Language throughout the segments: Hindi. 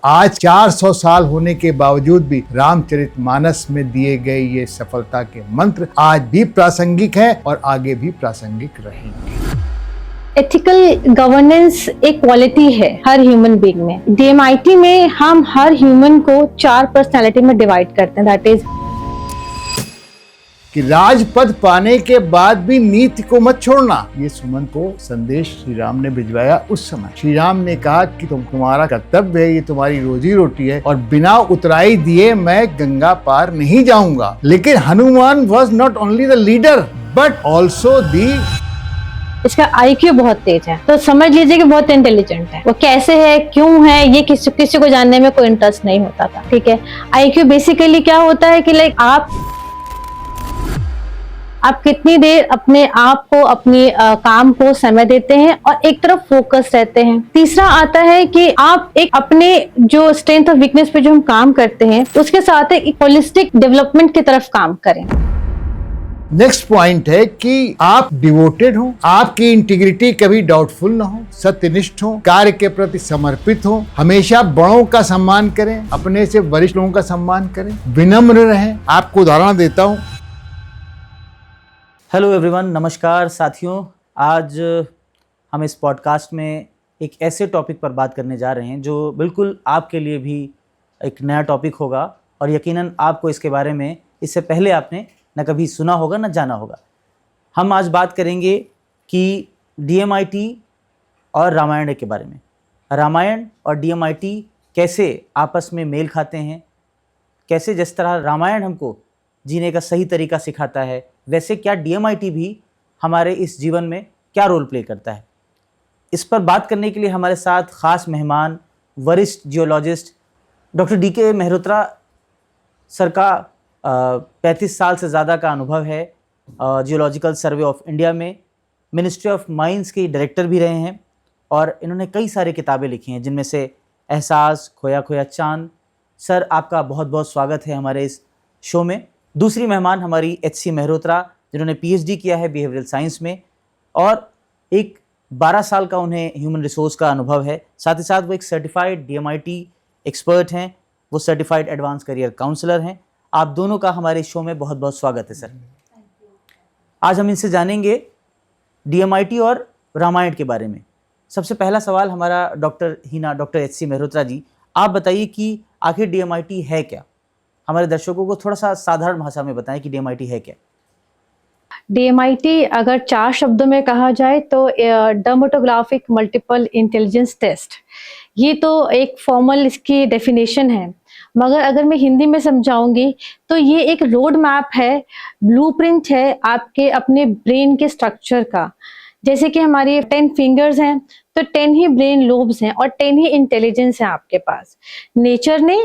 आज 400 साल होने के बावजूद भी रामचरितमानस में दिए गए ये सफलता के मंत्र आज भी प्रासंगिक हैं और आगे भी प्रासंगिक रहेंगे। एथिकल गवर्नेंस एक क्वालिटी है हर ह्यूमन बीइंग में। डीएमआईटी में हम हर ह्यूमन को 4 पर्सनालिटी में डिवाइड करते हैं। दैट इज कि राजपद पाने के बाद भी नीति को मत छोड़ना। ये सुमन को संदेश श्री राम ने भिजवाया। उस समय श्री राम ने कहा कि तुम्हारा कर्तव्य है, ये तुम्हारी रोजी रोटी है और बिना उतराई दिए मैं गंगा पार नहीं जाऊंगा। लेकिन Hanuman was not only the leader but also the. इसका आईक्यू बहुत तेज है, तो समझ लीजिए कि बहुत इंटेलिजेंट है। वो कैसे है, क्यों है, ये किसी को जानने में कोई इंटरेस्ट नहीं होता था। ठीक है, आईक्यू बेसिकली क्या होता है कि लाइक आप कितनी देर अपने आप को, अपनी काम को समय देते हैं और एक तरफ फोकस रहते हैं। तीसरा आता है कि आप एक अपने जो स्ट्रेंथ और वीकनेस पे जो हम काम करते हैं उसके साथ एक होलिस्टिक डेवलपमेंट की तरफ काम करें। नेक्स्ट पॉइंट है कि आप डिवोटेड हो, आपकी इंटीग्रिटी कभी डाउटफुल ना हो, सत्यनिष्ठ हो, कार्य के प्रति समर्पित हो, हमेशा बड़ों का सम्मान करें, अपने से वरिष्ठ लोगों का सम्मान करें, विनम्र रहें। आपको उदाहरण देता हूं। हेलो एवरीवन, नमस्कार साथियों। आज हम इस पॉडकास्ट में एक ऐसे टॉपिक पर बात करने जा रहे हैं जो बिल्कुल आपके लिए भी एक नया टॉपिक होगा और यकीनन आपको इसके बारे में इससे पहले आपने न कभी सुना होगा न जाना होगा। हम आज बात करेंगे कि डीएमआईटी और रामायण के बारे में। रामायण और डीएमआईटी कैसे आपस में मेल खाते हैं, कैसे जिस तरह रामायण हमको जीने का सही तरीका सिखाता है, वैसे क्या डीएमआईटी भी हमारे इस जीवन में क्या रोल प्ले करता है। इस पर बात करने के लिए हमारे साथ ख़ास मेहमान वरिष्ठ geologist doctor D K Mehrotra sir का 35 साल से ज़्यादा का अनुभव है। जियोलॉजिकल सर्वे ऑफ इंडिया में मिनिस्ट्री ऑफ माइंस के डायरेक्टर भी रहे हैं और इन्होंने कई सारी किताबें लिखी हैं, जिनमें से एहसास, खोया खोया चांद। सर, आपका बहुत बहुत स्वागत है हमारे इस शो में। दूसरी मेहमान हमारी एचसी मेहरोत्रा, जिन्होंने पीएचडी किया है बिहेवियरल साइंस में और एक 12 साल का उन्हें ह्यूमन रिसोर्स का अनुभव है। साथ ही साथ वो एक सर्टिफाइड डीएमआईटी एक्सपर्ट हैं, वो सर्टिफाइड एडवांस करियर काउंसलर हैं। आप दोनों का हमारे शो में बहुत बहुत स्वागत है सर। आज हम इनसे जानेंगे डीएमआईटी और रामायण के बारे में। सबसे पहला सवाल हमारा डॉक्टर एचसी मेहरोत्रा जी, आप बताइए कि आखिर डीएमआईटी है क्या। हमारे दर्शकों को थोड़ा सा साधारण भाषा में बताएं कि डीएमआईटी है क्या। डीएमआईटी अगर 4 शब्दों में कहा जाए तो डर्मेटोग्राफिक मल्टीपल इंटेलिजेंस टेस्ट, ये तो एक फॉर्मल इसकी डेफिनेशन है। मगर अगर मैं हिंदी में समझाऊंगी तो ये एक रोड मैप है, ब्लूप्रिंट है आपके अपने ब्रेन के स्ट्रक्चर का। जैसे कि हमारी 10 फिंगर्स हैं तो 10 ही ब्रेन लोब्स हैं और 10 ही इंटेलिजेंस है आपके पास। नेचर ने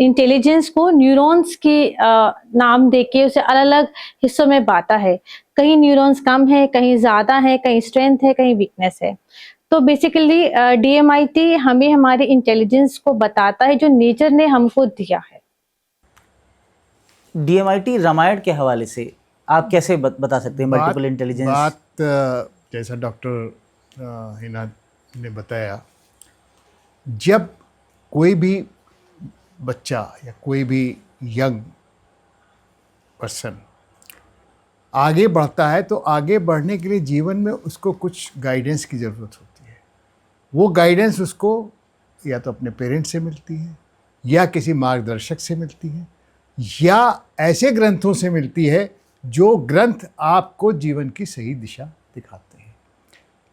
इंटेलिजेंस को न्यूरॉन्स की नाम देके उसे अलग अलग हिस्सों में बांटा है। कहीं न्यूरॉन्स कम है, कहीं ज्यादा है, कहीं स्ट्रेंथ है, कहीं वीकनेस है। तो बेसिकली डीएमआईटी हमें हमारे इंटेलिजेंस को बताता है जो नेचर ने हमको दिया है। डीएमआईटी रामायण के हवाले से आप कैसे बता सकते हैं मल्टीपल इंटेलिजेंस? बात जैसा डॉक्टर हिना ने बताया, जब कोई भी बच्चा या कोई भी यंग पर्सन आगे बढ़ता है तो आगे बढ़ने के लिए जीवन में उसको कुछ गाइडेंस की ज़रूरत होती है। वो गाइडेंस उसको या तो अपने पेरेंट्स से मिलती है या किसी मार्गदर्शक से मिलती है या ऐसे ग्रंथों से मिलती है जो ग्रंथ आपको जीवन की सही दिशा दिखाते हैं।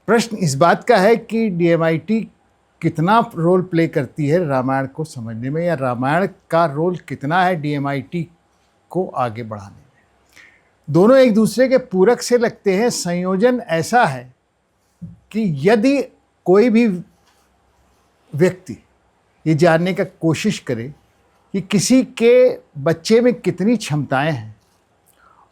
प्रश्न इस बात का है कि डीएमआईटी कितना रोल प्ले करती है रामायण को समझने में, या रामायण का रोल कितना है डीएमआईटी को आगे बढ़ाने में। दोनों एक दूसरे के पूरक से लगते हैं। संयोजन ऐसा है कि यदि कोई भी व्यक्ति ये जानने का कोशिश करे कि किसी के बच्चे में कितनी क्षमताएं हैं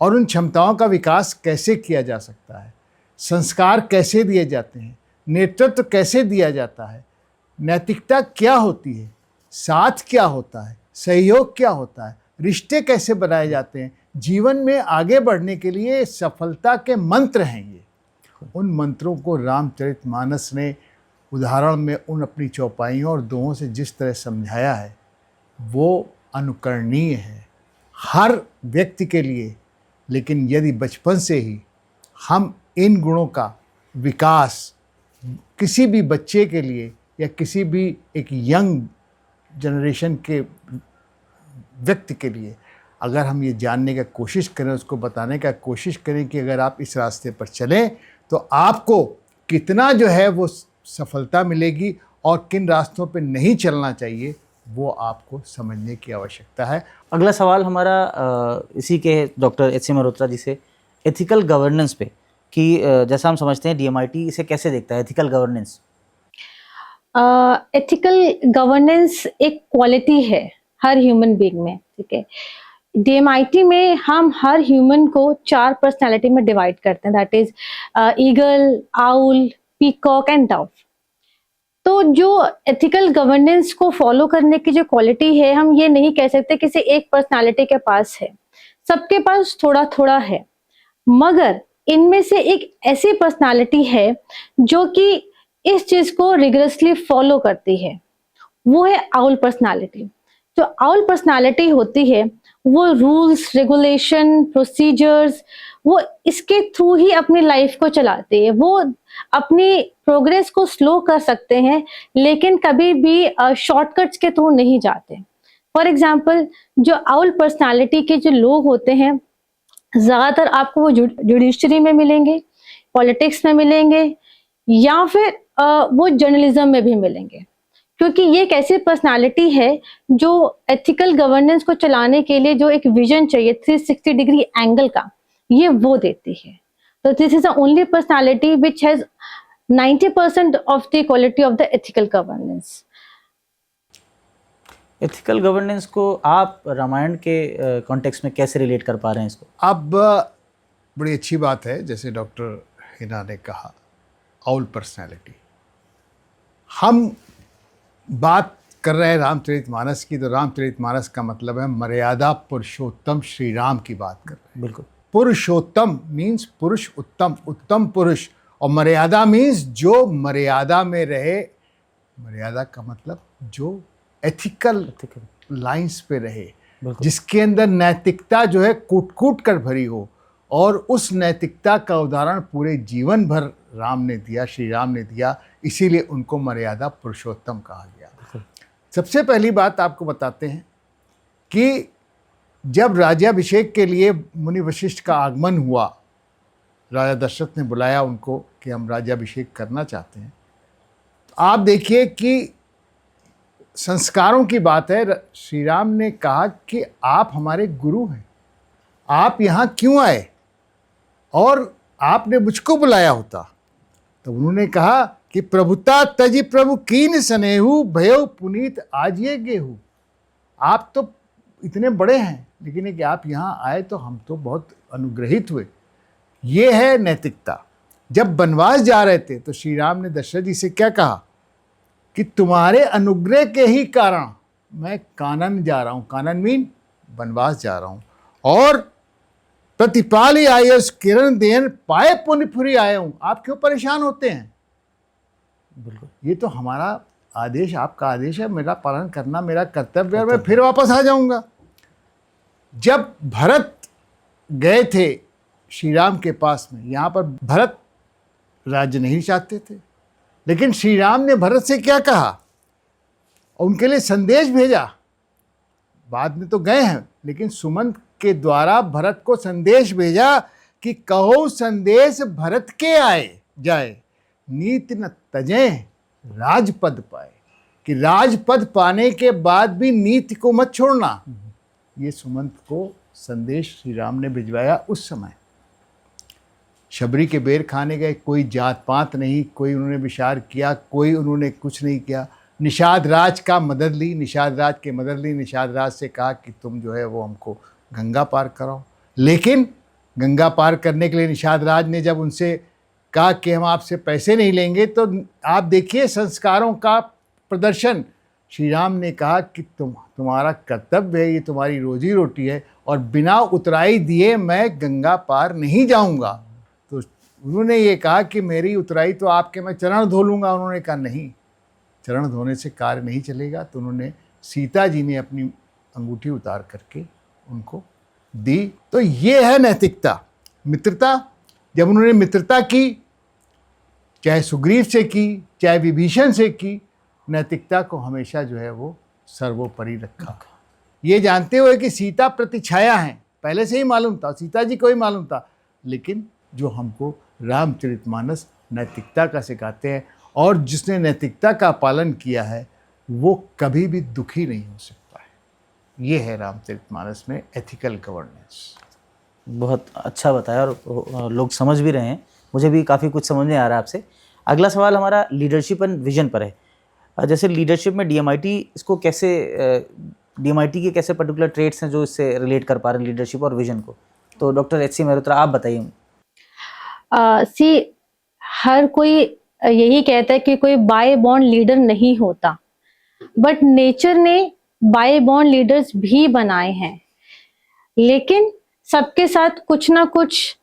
और उन क्षमताओं का विकास कैसे किया जा सकता है, संस्कार कैसे दिए जाते हैं, नेतृत्व कैसे दिया जाता है, नैतिकता क्या होती है, साथ क्या होता है, सहयोग क्या होता है, रिश्ते कैसे बनाए जाते हैं, जीवन में आगे बढ़ने के लिए सफलता के मंत्र हैं ये। उन मंत्रों को रामचरितमानस ने उदाहरण में उन अपनी चौपाइयों और दोहों से जिस तरह समझाया है वो अनुकरणीय है हर व्यक्ति के लिए। लेकिन यदि बचपन से ही हम इन गुणों का विकास किसी भी बच्चे के लिए या किसी भी एक यंग जनरेशन के व्यक्ति के लिए अगर हम ये जानने का कोशिश करें, उसको बताने का कोशिश करें कि अगर आप इस रास्ते पर चलें तो आपको कितना जो है वो सफलता मिलेगी और किन रास्तों पे नहीं चलना चाहिए, वो आपको समझने की आवश्यकता है। अगला सवाल हमारा इसी के doctor H C Malhotra ji से, एथिकल गवर्नेंस पे कि जैसा हम समझते हैं डीएमआईटी इसे कैसे देखता है एथिकल गवर्नेंस? एथिकल गवर्नेंस एक क्वालिटी है हर ह्यूमन बीइंग में, ठीक है। डीएमआईटी में हम हर ह्यूमन को 4 पर्सनालिटी में डिवाइड करते हैं, that is eagle, owl, peacock and Dove. तो जो एथिकल गवर्नेंस को फॉलो करने की जो क्वालिटी है, हम ये नहीं कह सकते किसी एक पर्सनालिटी के पास है, सबके पास थोड़ा थोड़ा है। मगर इनमें से एक ऐसी पर्सनालिटी है जो कि इस चीज को रिगरसली फॉलो करती है, वो है आउल पर्सनालिटी। जो आउल पर्सनालिटी होती है वो रूल्स, रेगुलेशन, प्रोसीजर्स, वो इसके थ्रू ही अपनी लाइफ को चलाते हैं। वो अपनी प्रोग्रेस को स्लो कर सकते हैं लेकिन कभी भी शॉर्टकट्स के थ्रू नहीं जाते। फॉर एग्जाम्पल, जो आउल पर्सनालिटी के जो लोग होते हैं ज्यादातर आपको वो जुडिशरी में मिलेंगे, पॉलिटिक्स में मिलेंगे या फिर वो जर्नलिज्म में भी मिलेंगे, क्योंकि ये एक ऐसी पर्सनालिटी है जो एथिकल गवर्नेंस को चलाने के लिए जो एक विजन चाहिए 360 डिग्री एंगल का, ये वो देती है। तो this is the only personality which has 90% of the quality of the ethical governance. Ethical governance को आप रामायण के कॉन्टेक्स्ट में कैसे रिलेट कर पा रहे हैं इसको? अब बड़ी अच्छी बात है, जैसे डॉक्टर हिना ने कहा आउल पर्सनालिटी। हम बात कर रहे हैं रामचरितमानस की, तो रामचरितमानस का मतलब है मर्यादा पुरुषोत्तम श्री राम की बात कर रहे हैं। बिल्कुल। पुरुषोत्तम मीन्स पुरुष उत्तम, उत्तम पुरुष, और मर्यादा मीन्स जो मर्यादा में रहे। मर्यादा का मतलब जो एथिकल लाइंस पे रहे, जिसके अंदर नैतिकता जो है कूट कूट कर भरी हो, और उस नैतिकता का उदाहरण पूरे जीवन भर राम ने दिया, श्री राम ने दिया, इसीलिए उनको मर्यादा पुरुषोत्तम कहा गया। सबसे पहली बात आपको बताते हैं कि जब राज्याभिषेक के लिए मुनि वशिष्ठ का आगमन हुआ, राजा दशरथ ने बुलाया उनको कि हम राज्याभिषेक करना चाहते हैं। तो आप देखिए कि संस्कारों की बात है। श्री राम ने कहा कि आप हमारे गुरु हैं, आप यहाँ क्यों आए, और आपने मुझको बुलाया होता। तो उन्होंने कहा कि प्रभुता तजी प्रभु कीन स्नेहु भयो पुनीत आजिए गेहू। आप तो इतने बड़े हैं, लेकिन कि आप यहाँ आए तो हम तो बहुत अनुग्रहित हुए। ये है नैतिकता। जब वनवास जा रहे थे तो श्री राम ने दशरथ जी से क्या कहा कि तुम्हारे अनुग्रह के ही कारण मैं कानन जा रहा हूँ, कानन मीन वनवास जा रहा हूँ, और प्रतिपाली आयुष किरण देन पाए पुण्यपुरी आया हूँ। आप क्यों परेशान होते हैं? बिल्कुल, ये तो हमारा आदेश, आपका आदेश है, मेरा पालन करना मेरा कर्तव्य है, मैं फिर वापस आ जाऊंगा। जब भरत गए थे श्री राम के पास में, यहाँ पर भरत राज्य नहीं चाहते थे, लेकिन श्री राम ने भरत से क्या कहा, उनके लिए संदेश भेजा। बाद में तो गए हैं, लेकिन सुमंत के द्वारा भरत को संदेश भेजा कि कहो संदेश भरत के आए जाए, नीत न तजे राजपद पाए, कि राजपद पाने के बाद भी नीति को मत छोड़ना। ये सुमंत को संदेश श्री राम ने भिजवाया। उस समय शबरी के बेर खाने गए, कोई जात पात नहीं, कोई उन्होंने विचार किया, कोई उन्होंने कुछ नहीं किया। निषाद राज का मदद ली, निषाद राज के मदद ली, निषाद राज से कहा कि तुम जो है वो हमको गंगा पार कराओ। लेकिन गंगा पार करने के लिए निषाद राज ने जब उनसे कहा कि हम आपसे पैसे नहीं लेंगे, तो आप देखिए संस्कारों का प्रदर्शन। श्री राम ने कहा कि तुम्हारा कर्तव्य है, ये तुम्हारी रोजी रोटी है, और बिना उतराई दिए मैं गंगा पार नहीं जाऊंगा। तो उन्होंने ये कहा कि मेरी उतराई तो आपके मैं चरण धो लूँगा। उन्होंने कहा नहीं, चरण धोने से कार्य नहीं चलेगा। तो उन्होंने, सीता जी ने अपनी अंगूठी उतार करके उनको दी। तो ये है नैतिकता, मित्रता। जब उन्होंने मित्रता की, चाहे सुग्रीव से की, चाहे विभीषण से की, नैतिकता को हमेशा जो है वो सर्वोपरि रखा। ये जानते हुए कि सीता प्रतिछाया हैं, पहले से ही मालूम था, सीता जी को ही मालूम था, लेकिन जो हमको रामचरितमानस नैतिकता का सिखाते हैं, और जिसने नैतिकता का पालन किया है वो कभी भी दुखी नहीं हो सकता है। ये है रामचरितमानस में एथिकल गवर्नेंस। बहुत अच्छा बताया और लोग समझ भी रहे हैं। मुझे भी काफ़ी कुछ समझ में आ रहा है आपसे। अगला सवाल हमारा लीडरशिप एंड विजन पर है। जैसे लीडरशिप में डीएमआईटी, इसको कैसे, डीएमआईटी के कैसे पर्टिकुलर ट्रेट्स हैं जो इससे रिलेट कर पा रहे हैं लीडरशिप और विजन को? तो डॉक्टर एच.सी. मेहरोत्रा, आप बताइए। हर कोई यही कहता है कि कोई बाय बॉर्न लीडर नहीं होता, बट नेचर ने बाय बॉर्न लीडर्स भी बनाए हैं, लेकिन सबके साथ कुछ ना कुछ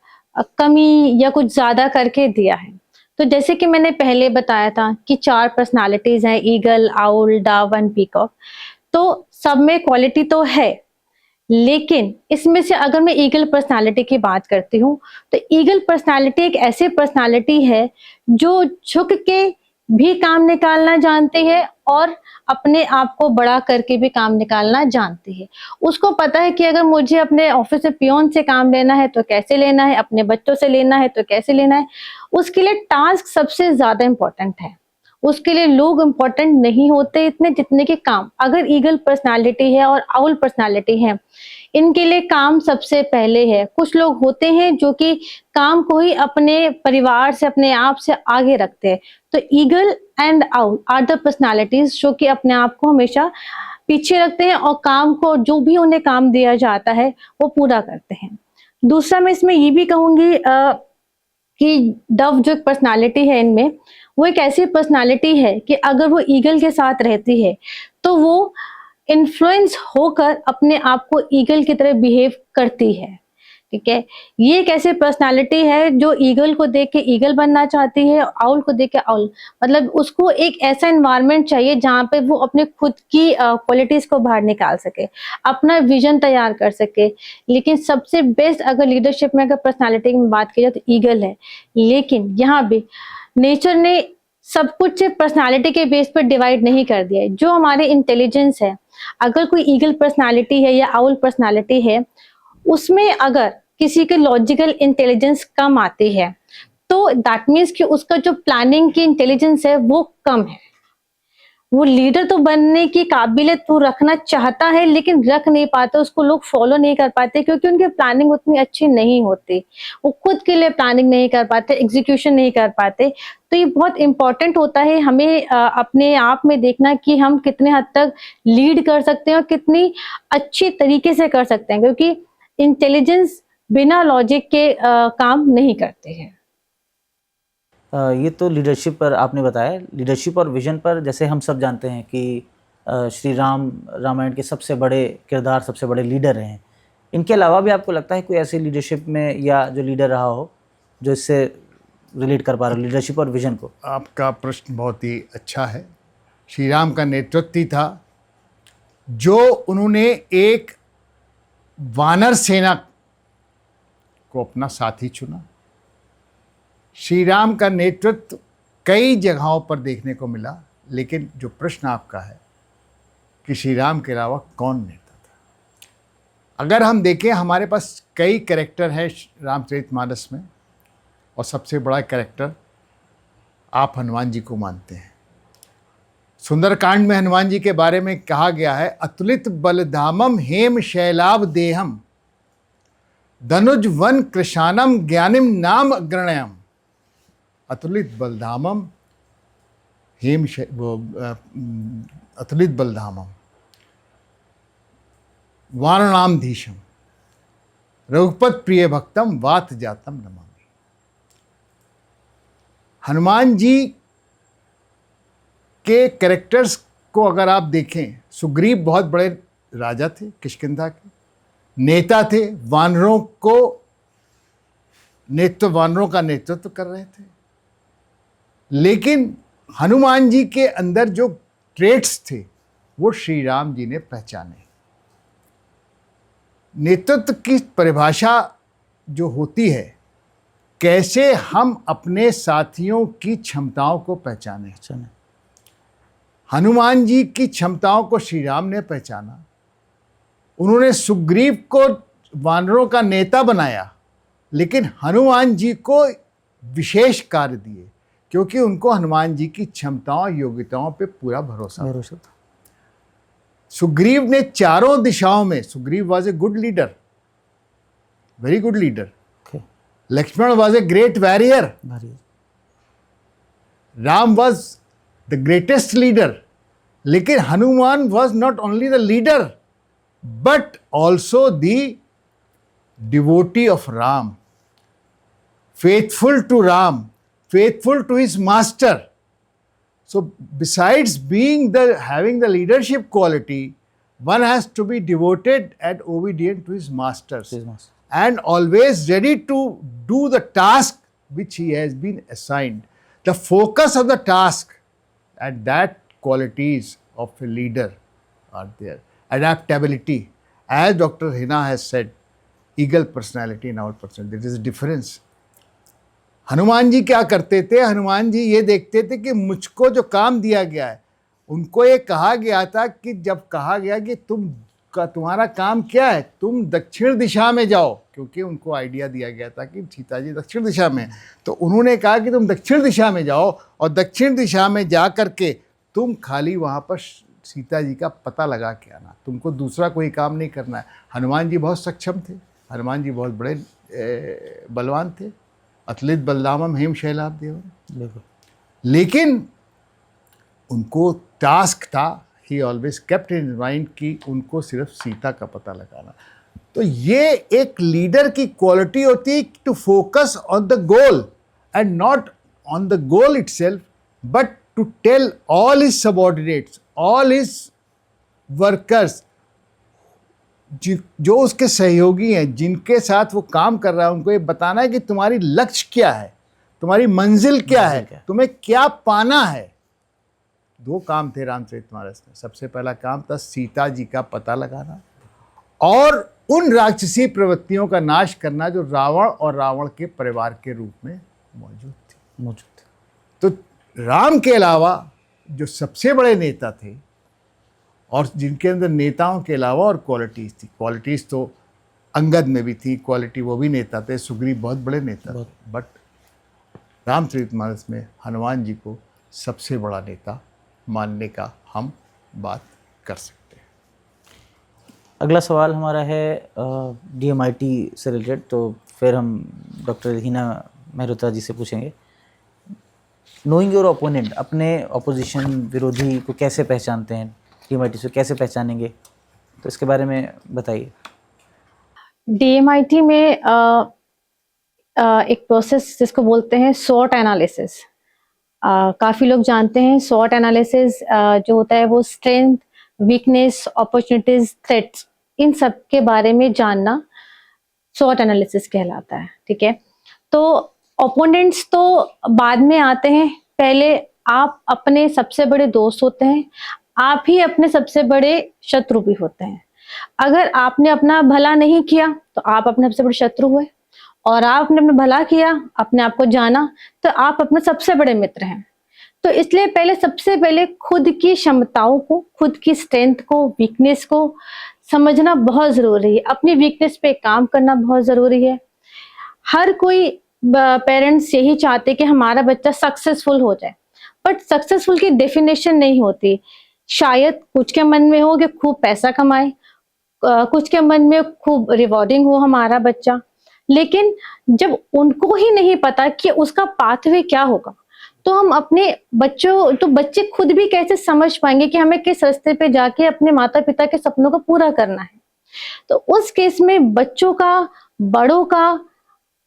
कमी या कुछ ज्यादा करके दिया है। तो जैसे कि मैंने पहले बताया था कि 4 पर्सनालिटीज हैं, eagle, owl, Dove and peacock. तो सब में क्वालिटी तो है, लेकिन इसमें से अगर मैं ईगल पर्सनालिटी की बात करती हूँ, तो ईगल पर्सनालिटी एक ऐसी पर्सनालिटी है जो झुक के भी काम निकालना जानती है और अपने आप को बड़ा करके भी काम निकालना जानती है। उसको पता है कि अगर मुझे अपने ऑफिस में पियोन से काम लेना है तो कैसे लेना है, अपने बच्चों से लेना है तो कैसे लेना है। उसके लिए टास्क सबसे ज्यादा इम्पोर्टेंट है, उसके लिए लोग इम्पोर्टेंट नहीं होते इतने जितने के काम। अगर ईगल पर्सनालिटी है और आउल पर्सनालिटी है, इनके लिए काम सबसे पहले है। कुछ लोग होते हैं जो कि काम को ही अपने परिवार से, अपने आप से आगे रखते हैं। तो eagle and owl are the personalities जो कि अपने आप को हमेशा पीछे रखते हैं और काम को, जो भी उन्हें काम दिया जाता है, वो पूरा करते हैं। दूसरा मैं इसमें ये भी कहूंगी कि डव जो एक पर्सनालिटी है इनमें, वो एक ऐसी पर्सनालिटी है कि अगर वो ईगल के साथ रहती है तो वो इन्फ्लुएंस होकर अपने आप को ईगल की तरह बिहेव करती है। ठीक है, ये एक ऐसी पर्सनालिटी है जो ईगल को देख के ईगल बनना चाहती है, आउल को देख के आउल। मतलब उसको एक ऐसा एनवायरनमेंट चाहिए जहाँ पे वो अपने खुद की क्वालिटीज को बाहर निकाल सके, अपना विजन तैयार कर सके। लेकिन सबसे बेस्ट अगर लीडरशिप में अगर पर्सनालिटी की बात की जाए तो ईगल है। लेकिन यहाँ भी नेचर ने सब कुछ पर्सनालिटी के बेस पर डिवाइड नहीं कर दिया है। जो हमारे इंटेलिजेंस है, अगर कोई ईगल पर्सनालिटी है या आउल पर्सनालिटी है, उसमें अगर किसी के लॉजिकल इंटेलिजेंस कम आती है तो दैट मीन्स कि उसका जो प्लानिंग की इंटेलिजेंस है वो कम है। वो लीडर तो बनने की काबिलियत वो रखना चाहता है, लेकिन रख नहीं पाते, उसको लोग फॉलो नहीं कर पाते क्योंकि उनकी प्लानिंग उतनी अच्छी नहीं होती। वो खुद के लिए प्लानिंग नहीं कर पाते, एग्जीक्यूशन नहीं कर पाते। तो ये बहुत इंपॉर्टेंट होता है हमें अपने आप में देखना कि हम कितने हद तक लीड कर सकते हैं और कितनी अच्छी तरीके से कर सकते हैं, क्योंकि इंटेलिजेंस बिना लॉजिक के काम नहीं करते हैं। ये तो लीडरशिप पर आपने बताया। लीडरशिप और विजन पर जैसे हम सब जानते हैं कि श्री राम रामायण के सबसे बड़े किरदार, सबसे बड़े लीडर रहे हैं। इनके अलावा भी आपको लगता है कोई ऐसे लीडरशिप में या जो लीडर रहा हो जो इससे रिलेट कर पा रहा हो लीडरशिप और विजन को? आपका प्रश्न बहुत ही अच्छा है। श्री राम का नेतृत्व ही था जो उन्होंने एक वानर सेना को अपना साथी चुना। श्री राम का नेतृत्व कई जगहों पर देखने को मिला, लेकिन जो प्रश्न आपका है कि श्री राम के अलावा कौन नेता था, अगर हम देखें हमारे पास कई कैरेक्टर हैं रामचरितमानस में, और सबसे बड़ा कैरेक्टर आप हनुमान जी को मानते हैं। सुंदरकांड में हनुमान जी के बारे में कहा गया है, अतुलित बलधामम हेम शैलाभ देहम धनुज वन कृशानम ज्ञानिम नाम अग्रणयम। अतुलित बलधामम हेम अतुलित बलधामम वानरामधीशम रघुपत प्रिय भक्तम वात जातम नमामि। हनुमान जी के कैरेक्टर्स को अगर आप देखें, सुग्रीव बहुत बड़े राजा थे, किष्किंधा के नेता थे, वानरों को वानरों का नेतृत्व कर रहे थे, लेकिन हनुमान जी के अंदर जो ट्रेट्स थे वो श्री राम जी ने पहचाने। नेतृत्व की परिभाषा जो होती है, कैसे हम अपने साथियों की क्षमताओं को पहचाने। हनुमान जी की क्षमताओं को श्री राम ने पहचाना। उन्होंने सुग्रीव को वानरों का नेता बनाया, लेकिन हनुमान जी को विशेष कार्य दिए, क्योंकि उनको हनुमान जी की क्षमताओं योग्यताओं पे पूरा भरोसा था। सुग्रीव ने चारों दिशाओं में, Sugriva was a good leader, very good leader. Lakshman was a great warrior, Ram was the greatest leader. लेकिन Hanuman was not only the leader but also the devotee of Ram, faithful to Ram, faithful to his master. So besides having the leadership quality, one has to be devoted and obedient to his masters, and always ready to do the task which he has been assigned. The focus of the task and that qualities of a leader are there. Adaptability, as Dr. Hina has said, eagle personality and out personality. There is a difference. Hanuman ji क्या करते थे? हनुमान जी ये देखते थे कि मुझको जो काम दिया गया है, उनको ये कहा गया था कि जब कहा गया कि तुम्हारा काम क्या है, तुम दक्षिण दिशा में जाओ, क्योंकि उनको आइडिया दिया गया था कि सीता जी दक्षिण दिशा में, तो उन्होंने कहा कि तुम दक्षिण दिशा में जाओ और दक्षिण दिशा में जा कर के तुम खाली वहाँ पर सीता जी का पता लगा के आना, तुमको दूसरा कोई काम नहीं करना है। हनुमान जी बहुत सक्षम थे, हनुमान जी बहुत बड़े बलवान थे, अतलित बलरामम हेम शैलाभ देवम, लेकिन उनको टास्क था, ही ऑलवेज केप्ट इन माइंड कि उनको सिर्फ सीता का पता लगाना। तो ये एक लीडर की क्वालिटी होती है, to focus on the goal and not on the goal itself, but to tell all his subordinates, all his workers, जो उसके सहयोगी हैं, जिनके साथ वो काम कर रहा है, उनको ये बताना है कि तुम्हारी लक्ष्य क्या है, तुम्हारी मंजिल क्या है, तुम्हें क्या पाना है। दो काम थे रामचरितमानस में। सबसे पहला काम था सीता जी का पता लगाना और उन राक्षसी प्रवृत्तियों का नाश करना जो रावण और रावण के परिवार के रूप में मौजूद थी। तो राम के अलावा जो सबसे बड़े नेता थे और जिनके अंदर नेताओं के अलावा और क्वालिटीज़ थी, क्वालिटीज़ तो अंगद में भी थी, क्वालिटी वो भी नेता थे, सुग्रीव बहुत बड़े नेता थे, बट रामचरितमानस में हनुमान जी को सबसे बड़ा नेता मानने का हम बात कर सकते हैं। अगला सवाल हमारा है DMIT से रिलेटेड, तो फिर हम डॉक्टर हिना मेहरोत्रा जी से पूछेंगे। नोइंग योर ओपोनेंट, अपने ऑपोजिशन विरोधी को कैसे पहचानते हैं, DMIT से कैसे पहचानेंगे, तो इसके बारे में बताइए। DMIT में एक प्रोसेस जिसको बोलते हैं SWOT एनालिसिस, काफ़ी लोग जानते हैं। SWOT एनालिसिस जो होता है वो स्ट्रेंथ, वीकनेस, अपॉर्चुनिटीज, थ्रेट्स, इन सब के बारे में जानना SWOT एनालिसिस कहलाता है। ठीक है, तो ओपोनेंट्स तो बाद में आते हैं, पहले आप अपने सबसे बड़े दोस्त होते हैं, आप ही अपने सबसे बड़े शत्रु भी होते हैं। अगर आपने अपना भला नहीं किया तो आप अपने सबसे बड़े शत्रु हुए, और आपने अपना भला किया, अपने आप को जाना, तो आप अपने सबसे बड़े मित्र हैं। तो इसलिए पहले सबसे पहले खुद की क्षमताओं को, खुद की स्ट्रेंथ को, वीकनेस को समझना बहुत जरूरी है। अपनी वीकनेस पे काम करना बहुत जरूरी है। हर कोई पेरेंट्स यही चाहते कि हमारा बच्चा सक्सेसफुल हो जाए, बट सक्सेसफुल की डेफिनेशन नहीं होती। शायद कुछ के मन में हो कि खूब पैसा कमाए, कुछ के मन में खूब रिवॉर्डिंग हो हमारा बच्चा, लेकिन जब उनको ही नहीं पता कि उसका पाथवे क्या होगा, तो हम अपने बच्चों, तो बच्चे खुद भी कैसे समझ पाएंगे कि हमें किस रास्ते पे जाके अपने माता पिता के सपनों को पूरा करना है। तो उस केस में बच्चों का, बड़ों का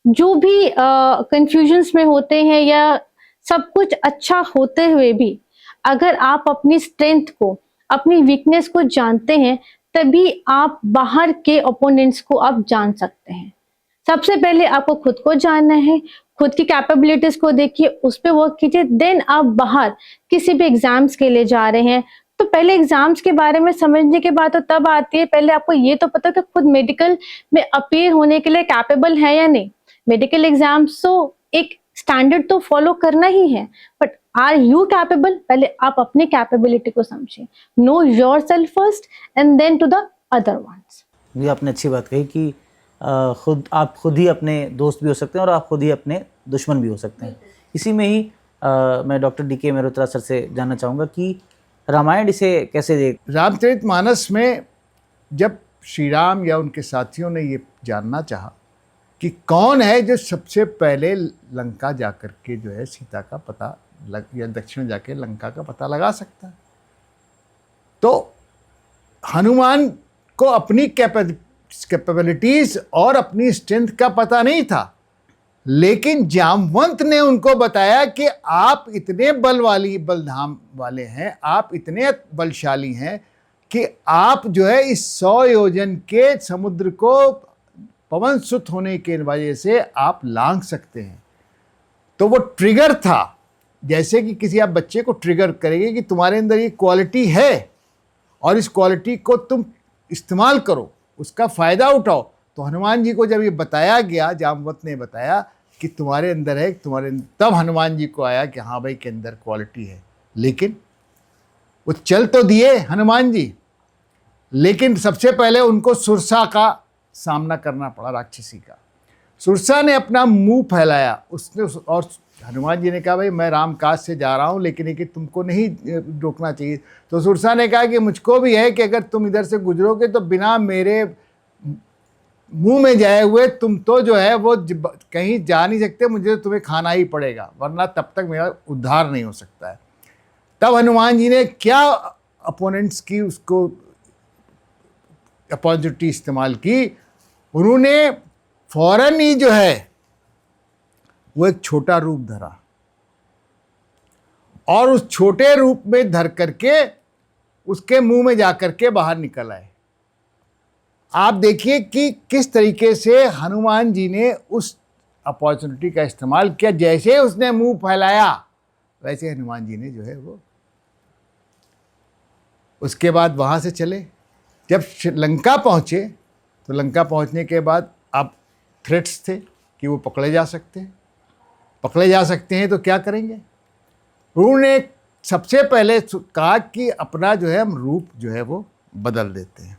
जो भी कंफ्यूजन्स में होते हैं या सब कुछ अच्छा होते हुए भी, अगर आप अपनी स्ट्रेंथ को, अपनी वीकनेस को जानते हैं, तभी आप बाहर के ओपोनेंट्स को आप जान सकते हैं। सबसे पहले आपको खुद को जानना है, खुद की कैपेबिलिटीज को देखिए, उस पे वर्क कीजिए। देन आप बाहर किसी भी एग्जाम्स के लिए जा रहे हैं, तो पहले एग्जाम्स के बारे में समझने के बाद तो तब आती है, पहले आपको ये तो पता हो कि खुद मेडिकल में अपीयर होने के लिए कैपेबल है या नहीं। मेडिकल एग्जाम्स तो एक स्टैंडर्ड तो फॉलो करना ही है, बट आर यू कैपेबल? पहले आप अपनी कैपेबिलिटी को समझिए। Know yourself first and then to the other ones. ये आपने अच्छी बात कही कि आप खुद ही अपने दोस्त भी हो सकते हैं और आप खुद ही अपने दुश्मन भी हो सकते हैं। इसी में ही मैं डॉक्टर डी के मेहरोत्रा सर से जानना चाहूँगा कि रामायण इसे कैसे देख। रामचरितमानस में जब श्री राम या उनके साथियों ने ये जानना चाहा कि कौन है जो सबसे पहले लंका जाकर के जो है सीता का पता या दक्षिण जाके लंका का पता लगा सकता है, तो हनुमान को अपनी कैपेबिलिटीज और अपनी स्ट्रेंथ का पता नहीं था, लेकिन जामवंत ने उनको बताया कि आप इतने बलधाम वाले हैं, आप इतने बलशाली हैं कि आप जो है इस 100 योजन के समुद्र को पवन सुत होने के वजह से आप लांघ सकते हैं। तो वो ट्रिगर था, जैसे कि किसी आप बच्चे को ट्रिगर करेंगे कि तुम्हारे अंदर ये क्वालिटी है और इस क्वालिटी को तुम इस्तेमाल करो, उसका फ़ायदा उठाओ। तो हनुमान जी को जब ये बताया गया, जामवंत ने बताया कि तुम्हारे अंदर है, तब हनुमान जी को आया कि हाँ भाई के अंदर क्वालिटी है। लेकिन वो चल तो दिए हनुमान जी, लेकिन सबसे पहले उनको सुरसा का सामना करना पड़ा, राक्षसी का। सुरसा ने अपना मुंह फैलाया उसने, और हनुमान जी ने कहा भाई मैं रामकाज से जा रहा हूँ, लेकिन ये कि तुमको नहीं रोकना चाहिए। तो सुरसा ने कहा कि मुझको भी है कि अगर तुम इधर से गुजरोगे तो बिना मेरे मुंह में जाए हुए तुम तो जो है वो कहीं जा नहीं सकते, मुझे तुम्हें खाना ही पड़ेगा, वरना तब तक मेरा उद्धार नहीं हो सकता है। तब हनुमान जी ने क्या अपोनेंट्स की उसको अपॉर्चुनिटी इस्तेमाल की, उन्होंने फौरन ही जो है वो एक छोटा रूप धरा और उस छोटे रूप में धर करके उसके मुंह में जाकर के बाहर निकल आए। आप देखिए कि किस तरीके से हनुमान जी ने उस अपॉर्चुनिटी का इस्तेमाल किया। जैसे उसने मुंह फैलाया वैसे हनुमान जी ने जो है वो उसके बाद वहाँ से चले। जब लंका पहुँचे तो लंका पहुँचने के बाद अब थ्रेट्स थे कि वो पकड़े जा सकते हैं। पकड़े जा सकते हैं तो क्या करेंगे? उन्होंने सबसे पहले कहा कि अपना जो है हम रूप जो है वो बदल देते हैं।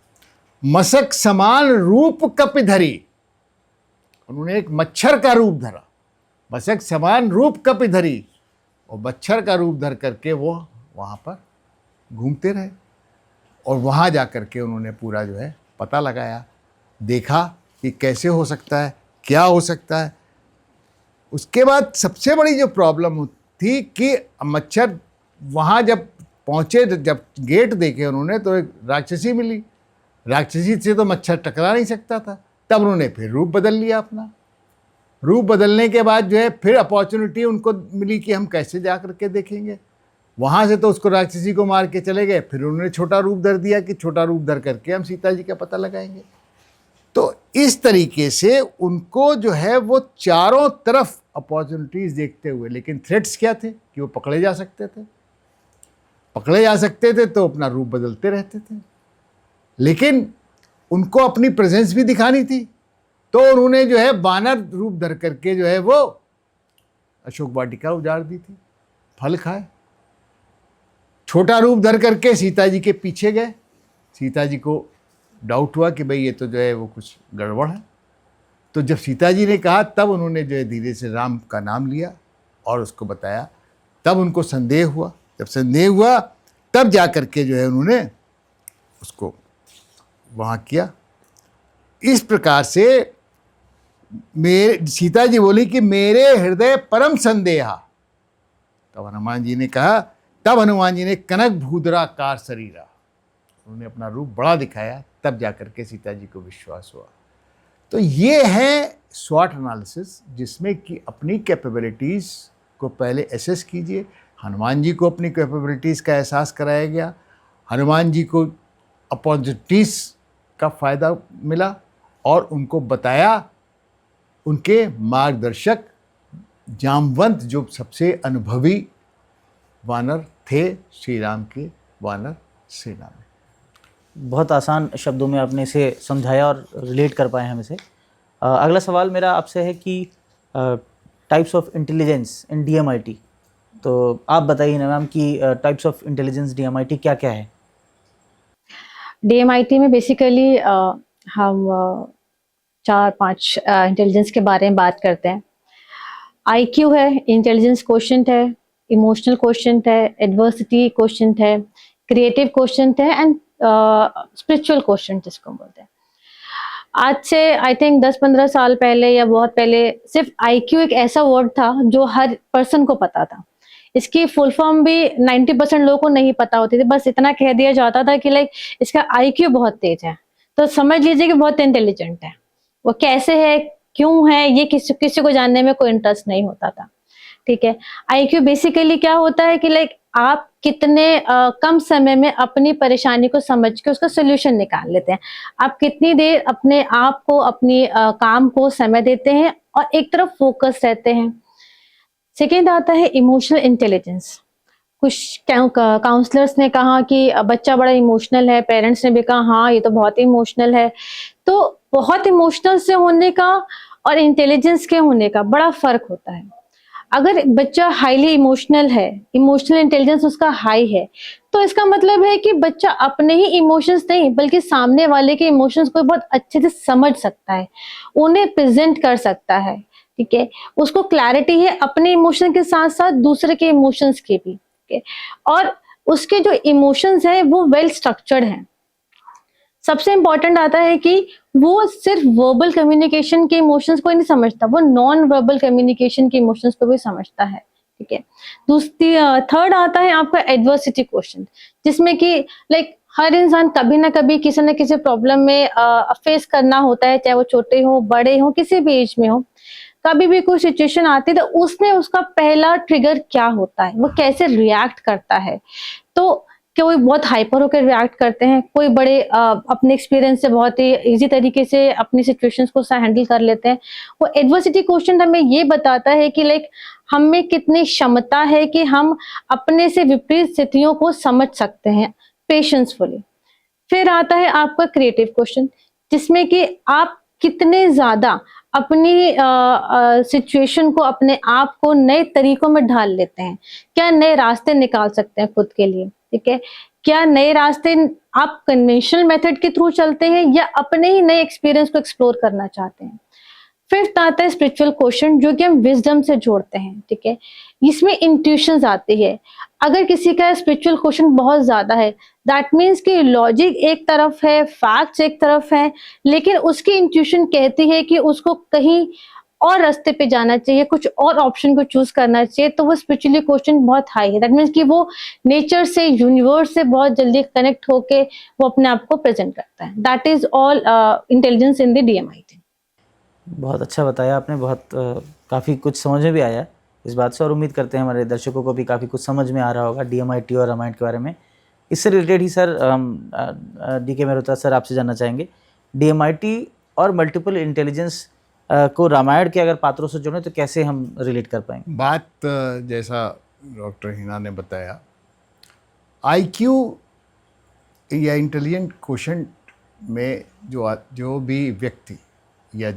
मशक समान रूप कपिधरी, उन्होंने एक मच्छर का रूप धरा, मशक समान रूप कपिधरी, और मच्छर का रूप धर करके वो वहाँ पर घूमते रहे और वहाँ जा कर के उन्होंने पूरा जो है पता लगाया, देखा कि कैसे हो सकता है, क्या हो सकता है। उसके बाद सबसे बड़ी जो प्रॉब्लम थी कि मच्छर वहाँ जब पहुँचे, जब गेट देखे उन्होंने तो एक राक्षसी मिली। राक्षसी से तो मच्छर टकरा नहीं सकता था। तब उन्होंने फिर रूप बदल लिया अपना। रूप बदलने के बाद जो है फिर अपॉर्चुनिटी उनको मिली कि हम कैसे जा कर के देखेंगे। वहाँ से तो उसको राक्षसी को मार के चले गए, फिर उन्होंने छोटा रूप धर दिया कि छोटा रूप धर करके हम सीता जी का पता लगाएंगे। तो इस तरीके से उनको जो है वो चारों तरफ अपॉर्चुनिटीज़ देखते हुए, लेकिन थ्रेट्स क्या थे कि वो पकड़े जा सकते थे। पकड़े जा सकते थे तो अपना रूप बदलते रहते थे, लेकिन उनको अपनी प्रेजेंस भी दिखानी थी। तो उन्होंने जो है वानर रूप धर करके जो है वो अशोक वाटिका उजाड़ दी थी, फल खाए। छोटा रूप धर करके सीता जी के पीछे गए। सीता जी को डाउट हुआ कि भाई ये तो जो है वो कुछ गड़बड़ है। तो जब सीता जी ने कहा तब उन्होंने जो है धीरे से राम का नाम लिया और उसको बताया। तब उनको संदेह हुआ। जब संदेह हुआ तब जा कर के जो है उन्होंने उसको वहाँ किया। इस प्रकार से सीता जी बोली कि मेरे हृदय परम संदेहा। तब हनुमान जी ने कहा, तब हनुमान जी ने कनक भूधराकार शरीरा, उन्होंने अपना रूप बड़ा दिखाया। तब जाकर के सीता जी को विश्वास हुआ। तो ये है स्वॉट एनालिसिस, जिसमें कि अपनी कैपेबिलिटीज़ को पहले एसेस कीजिए। हनुमान जी को अपनी कैपेबिलिटीज़ का एहसास कराया गया। हनुमान जी को अपॉर्चुनिटीज़ का फ़ायदा मिला और उनको बताया उनके मार्गदर्शक जामवंत जो सबसे अनुभवी वानर थे श्री राम के वानर सेना में। बहुत आसान शब्दों में आपने इसे समझाया और रिलेट कर पाए हम इसे। अगला सवाल मेरा आपसे है कि types of intelligence in DMIT, तो आप बताइए ना मैम कि टाइप्स ऑफ इंटेलिजेंस डीएमआईटी क्या क्या है। डीएमआईटी में बेसिकली हम 4-5 इंटेलिजेंस के बारे में बात करते हैं। आईक्यू है, इंटेलिजेंस क्वोशंट है, इमोशनल क्वोशंट है, एडवर्सिटी क्वोशंट है, क्रिएटिव क्वोशंट है एंड स्पिरिचुअल क्वोशंट जिसको बोलते हैं। आज से आई थिंक 10-15 साल पहले या बहुत पहले सिर्फ आईक्यू एक ऐसा वर्ड था जो हर पर्सन को पता था। इसकी फुल फॉर्म भी 90% लोगों को नहीं पता होती थी। बस इतना कह दिया जाता था कि लाइक इसका आईक्यू बहुत तेज है, तो समझ लीजिए कि बहुत इंटेलिजेंट है। वो कैसे है, क्यों है, ये किसी को जानने में कोई इंटरेस्ट नहीं होता था। ठीक है, आईक्यू बेसिकली क्या होता है कि लाइक आप कितने कम समय में अपनी परेशानी को समझ के उसका सोल्यूशन निकाल लेते हैं। आप कितनी देर अपने आप को, अपनी काम को समय देते हैं और एक तरफ फोकस रहते हैं। सेकेंड आता है इमोशनल इंटेलिजेंस। कुछ काउंसलर्स ने कहा कि बच्चा बड़ा इमोशनल है, पेरेंट्स ने भी कहा हाँ ये तो बहुत इमोशनल है। तो बहुत इमोशनल से होने का और इंटेलिजेंस के होने का बड़ा फर्क होता है। अगर बच्चा हाईली इमोशनल है, इमोशनल इंटेलिजेंस उसका हाई है, तो इसका मतलब है कि बच्चा अपने ही इमोशंस नहीं बल्कि सामने वाले के इमोशंस को बहुत अच्छे से समझ सकता है, उन्हें प्रेजेंट कर सकता है। ठीक है, उसको क्लैरिटी है अपने इमोशन के साथ साथ दूसरे के इमोशंस की भी। ठीक है, और उसके जो इमोशंस है वो वेल स्ट्रक्चर्ड हैं। सबसे इंपॉर्टेंट आता है कि वो सिर्फ वर्बल कम्युनिकेशन के इमोशंस को ही नहीं समझता, वो नॉन वर्बल कम्युनिकेशन के इमोशंस को भी समझता है। ठीक है, दूसरी थर्ड आता है आपका एडवर्सिटी क्वेश्चन, जिसमें कि लाइक हर इंसान कभी ना कभी किसी न किसी प्रॉब्लम में फेस करना होता है, चाहे वो छोटे हो, बड़े हो, किसी भी एज में हो। कभी भी कोई सिचुएशन आती है तो उसमें उसका पहला ट्रिगर क्या होता है, वो कैसे रिएक्ट करता है। तो कोई बहुत हाइपर होकर रिएक्ट करते हैं, कोई बड़े अपने एक्सपीरियंस से बहुत ही इजी तरीके से अपनी सिचुएशंस को हैंडल कर लेते हैं। वो एडवर्सिटी क्वेश्चन हमें ये बताता है कि लाइक हम में कितनी क्षमता है कि हम अपने से विपरीत स्थितियों को समझ सकते हैं पेशेंसफुली। फिर आता है आपका क्रिएटिव क्वेश्चन, जिसमें कि आप कितने ज्यादा अपनी सिचुएशन को, अपने आप को नए तरीकों में ढाल लेते हैं, क्या नए रास्ते निकाल सकते हैं खुद के लिए। ठीक है, क्या नए रास्ते आप कन्वेंशनल मेथड के थ्रू चलते हैं या अपने ही नए एक्सपीरियंस को एक्सप्लोर करना चाहते हैं। फिफ्थ आता है स्पिरिचुअल क्वेश्चन, जो कि हम विजडम से जोड़ते हैं। ठीक है, इसमें इंट्यूशंस आती है। अगर किसी का स्पिरिचुअल क्वेश्चन बहुत ज्यादा है, दैट मीन्स कि लॉजिक एक तरफ है, फैक्ट्स एक तरफ है, लेकिन उसकी इंट्यूशन कहती है कि उसको कहीं और रास्ते पे जाना चाहिए, कुछ और ऑप्शन को चूज करना चाहिए। तो वो स्पिरिचुअली क्वेश्चन बहुत हाई है। दैट मीन्स कि वो नेचर से, यूनिवर्स से बहुत जल्दी कनेक्ट होके वो अपने आप को प्रेजेंट करता है। That is all intelligence in the DMIT. बहुत अच्छा बताया आपने, बहुत काफ़ी कुछ समझ में भी आया इस बात से, और उम्मीद करते हैं हमारे दर्शकों को भी काफ़ी कुछ समझ में आ रहा होगा डीएमआईटी और रामायण के बारे में। इससे रिलेटेड ही सर डीके मेहरोत्रा सर आपसे जानना चाहेंगे, डीएमआईटी और मल्टीपल इंटेलिजेंस को रामायण के अगर पात्रों से जोड़ें तो कैसे हम रिलेट कर पाएंगे। बात जैसा डॉक्टर हिना ने बताया, आईक्यू या इंटेलिजेंट क्वोशंट में जो भी व्यक्ति या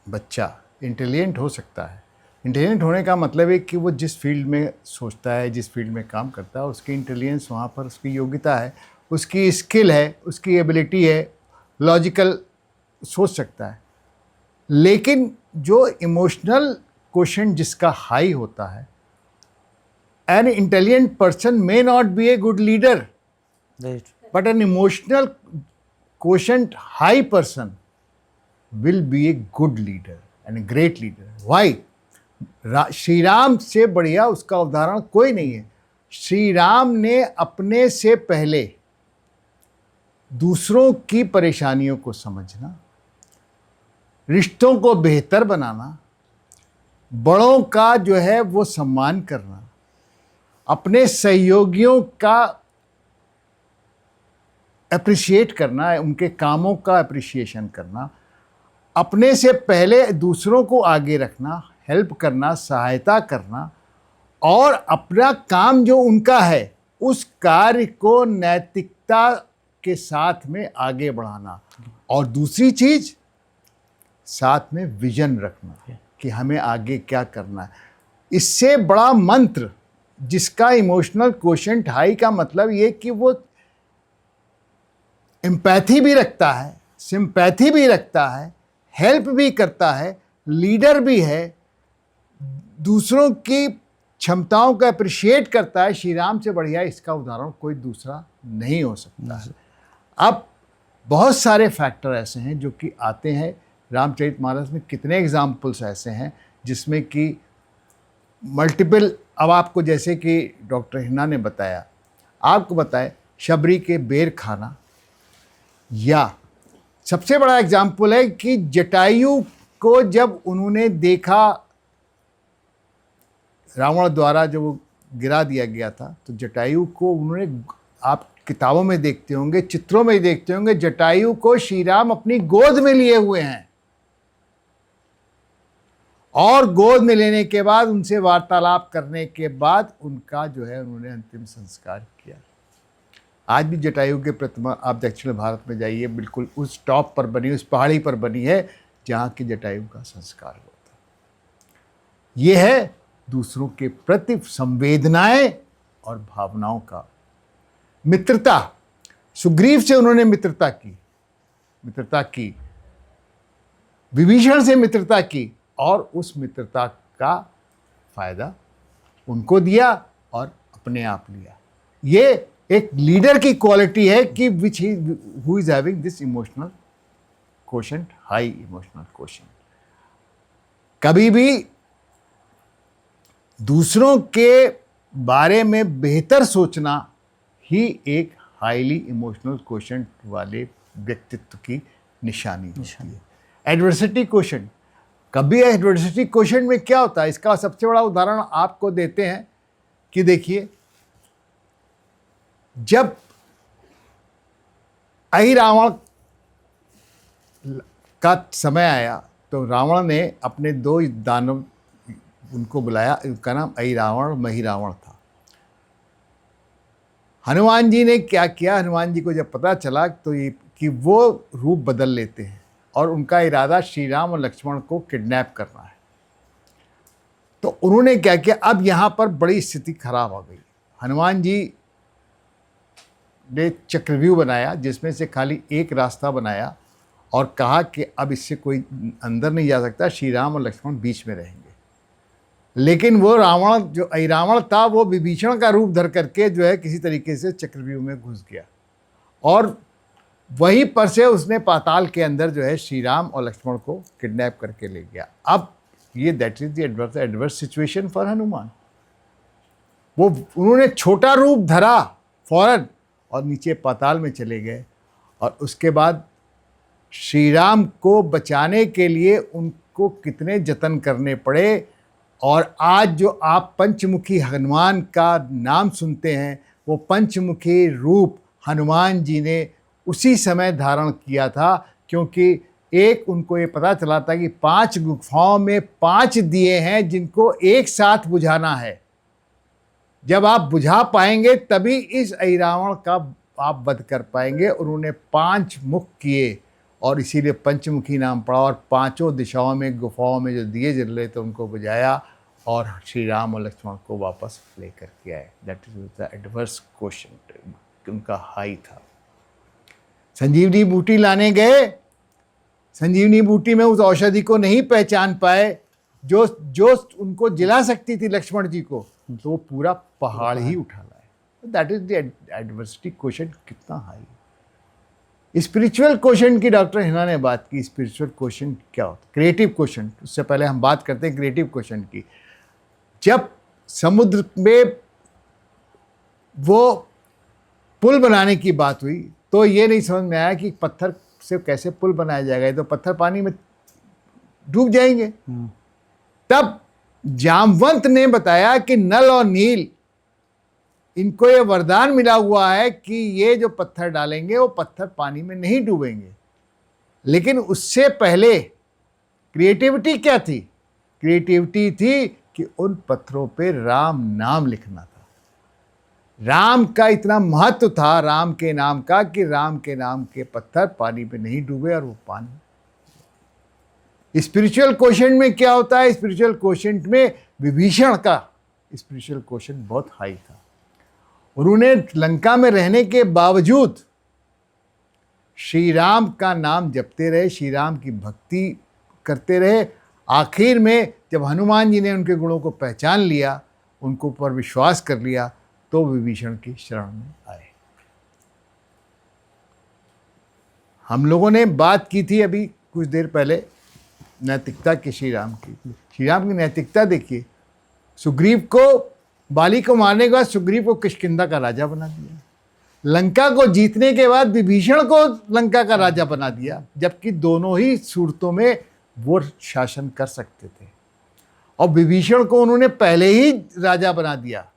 बच्चा इंटेलिजेंट हो सकता है। इंटेलिजेंट होने का मतलब है कि वो जिस फील्ड में सोचता है, जिस फील्ड में काम करता है, उसकी इंटेलिजेंस वहाँ पर, उसकी योग्यता है, उसकी स्किल है, उसकी एबिलिटी है, लॉजिकल सोच सकता है। लेकिन जो इमोशनल क्वोशंट जिसका हाई होता है, an intelligent person may not be A good leader, but an emotional quotient high person will be a good leader and a great leader. Why? Shri Ram से बढ़िया उसका उदाहरण कोई नहीं है। श्री राम ने अपने से पहले दूसरों की परेशानियों को समझना, रिश्तों को बेहतर बनाना, बड़ों का जो है वो सम्मान करना, अपने सहयोगियों का अप्रिशिएट करना, उनके कामों का अप्रिशिएशन करना, अपने से पहले दूसरों को आगे रखना, हेल्प करना, सहायता करना और अपना काम जो उनका है उस कार्य को नैतिकता के साथ में आगे बढ़ाना। और दूसरी चीज, साथ में विजन रखना कि हमें आगे क्या करना है। इससे बड़ा मंत्र जिसका इमोशनल क्वोशेंट हाई का मतलब ये कि वो एम्पैथी भी रखता है, सिंपैथी भी रखता है, हेल्प भी करता है, लीडर भी है, दूसरों की क्षमताओं को अप्रिशिएट करता है। श्री राम से बढ़िया इसका उदाहरण कोई दूसरा नहीं हो सकता है। अब बहुत सारे फैक्टर ऐसे हैं जो कि आते हैं रामचरितमानस में। कितने एग्जाम्पल्स ऐसे हैं जिसमें कि मल्टीपल, अब आपको जैसे कि डॉक्टर हिना ने बताया, आपको बताए शबरी के बेर खाना, या सबसे बड़ा एग्जाम्पल है कि जटायु को जब उन्होंने देखा, रावण द्वारा जब वो गिरा दिया गया था, तो जटायु को उन्होंने, आप किताबों में देखते होंगे, चित्रों में देखते होंगे, जटायु को श्री राम अपनी गोद में लिए हुए हैं और गोद में लेने के बाद उनसे वार्तालाप करने के बाद उनका जो है उन्होंने अंतिम संस्कार किया। आज भी जटायु की प्रतिमा आप दक्षिण भारत में जाइए, बिल्कुल उस टॉप पर बनी, उस पहाड़ी पर बनी है जहाँ की जटायु का संस्कार हुआ था। ये है दूसरों के प्रति संवेदनाएं और भावनाओं का। मित्रता, सुग्रीव से उन्होंने मित्रता की, विभीषण से मित्रता की और उस मित्रता का फायदा उनको दिया और अपने आप लिया। ये एक लीडर की क्वालिटी है कि which who is having this emotional quotient, high emotional quotient. कभी भी दूसरों के बारे में बेहतर सोचना ही एक हाईली इमोशनल क्वोशेंट वाले व्यक्तित्व की निशानी होती है। एडवर्सिटी क्वोशेंट, कभी एडवर्सिटी क्वोशेंट में क्या होता है, इसका सबसे बड़ा उदाहरण आपको देते हैं कि देखिए, जब अहिरावण का समय आया तो रावण ने अपने दो दानव उनको बुलाया, उनका नाम अहिरावण महिरावण था। हनुमान जी ने क्या किया, हनुमान जी को जब पता चला तो ये कि वो रूप बदल लेते हैं और उनका इरादा श्री राम और लक्ष्मण को किडनैप करना है, तो उन्होंने क्या किया, अब यहाँ पर बड़ी स्थिति खराब हो गई। हनुमान जी ने चक्रव्यूह बनाया जिसमें से खाली एक रास्ता बनाया और कहा कि अब इससे कोई अंदर नहीं जा सकता, श्री राम और लक्ष्मण बीच में रहेंगे। लेकिन वो रावण, जो अहिरावण था, वो विभीषण का रूप धर करके जो है किसी तरीके से चक्रव्यूह में घुस गया और वहीं पर से उसने पाताल के अंदर जो है श्री राम और लक्ष्मण को किडनैप करके ले गया। अब ये that is the adverse situation for Hanuman. वो उन्होंने छोटा रूप धरा फौरन और नीचे पाताल में चले गए और उसके बाद श्री राम को बचाने के लिए उनको कितने जतन करने पड़े। और आज जो आप पंचमुखी हनुमान का नाम सुनते हैं, वो पंचमुखी रूप हनुमान जी ने उसी समय धारण किया था, क्योंकि एक उनको ये पता चला था कि 5 गुफाओं में 5 दिए हैं जिनको एक साथ बुझाना है। जब आप बुझा पाएंगे तभी इस अहिरावण का आप वध कर पाएंगे। उन्होंने 5 मुख किए और इसीलिए पंचमुखी नाम पड़ा और 5 दिशाओं में गुफाओं में जो दिए जल रहे थे उनको बुझाया और श्री राम और लक्ष्मण को वापस लेकर के आए। That is the adverse quotient, उनका हाई था। संजीवनी बूटी लाने गए, संजीवनी बूटी में उस औषधि को नहीं पहचान पाए जो उनको जिला सकती थी लक्ष्मण जी को, तो वो पूरा पहाड़ ही उठा लाए। That is the adversity quotient कितना हाई। स्पिरिचुअल क्वोशेंट की डॉक्टर हिना ने बात की। स्पिरिचुअल क्वोशेंट क्या होता है? Creative quotient. उससे पहले हम बात करते हैं क्रिएटिव क्वोशेंट की। जब समुद्र में वो पुल बनाने की बात हुई तो ये नहीं समझ में आया कि पत्थर से कैसे पुल बनाया जाएगा, ये तो पत्थर पानी में डूब जाएंगे। तब जामवंत ने बताया कि नल और नील, इनको ये वरदान मिला हुआ है कि ये जो पत्थर डालेंगे वो पत्थर पानी में नहीं डूबेंगे। लेकिन उससे पहले क्रिएटिविटी क्या थी? क्रिएटिविटी थी कि उन पत्थरों पे राम नाम लिखना था। राम का इतना महत्व था राम के नाम का कि राम के नाम के पत्थर पानी में नहीं डूबे और वो पानी। स्पिरिचुअल क्वोशेंट में क्या होता है? स्पिरिचुअल क्वोशेंट में विभीषण का स्पिरिचुअल क्वोशेंट बहुत हाई था। उन्होंने लंका में रहने के बावजूद श्री राम का नाम जपते रहे, श्री राम की भक्ति करते रहे। आखिर में जब हनुमान जी ने उनके गुणों को पहचान लिया, उनको पर विश्वास कर लिया, तो विभीषण की शरण में आए। हम लोगों ने बात की थी अभी कुछ देर पहले नैतिकता की, श्री राम की। श्री राम की नैतिकता देखिए, सुग्रीव को, बाली को मारने के बाद सुग्रीव को किष्किंधा का राजा बना दिया। लंका को जीतने के बाद विभीषण को लंका का राजा बना दिया, जबकि दोनों ही सूरतों में वो शासन कर सकते थे। और विभीषण को उन्होंने पहले ही राजा बना दिया।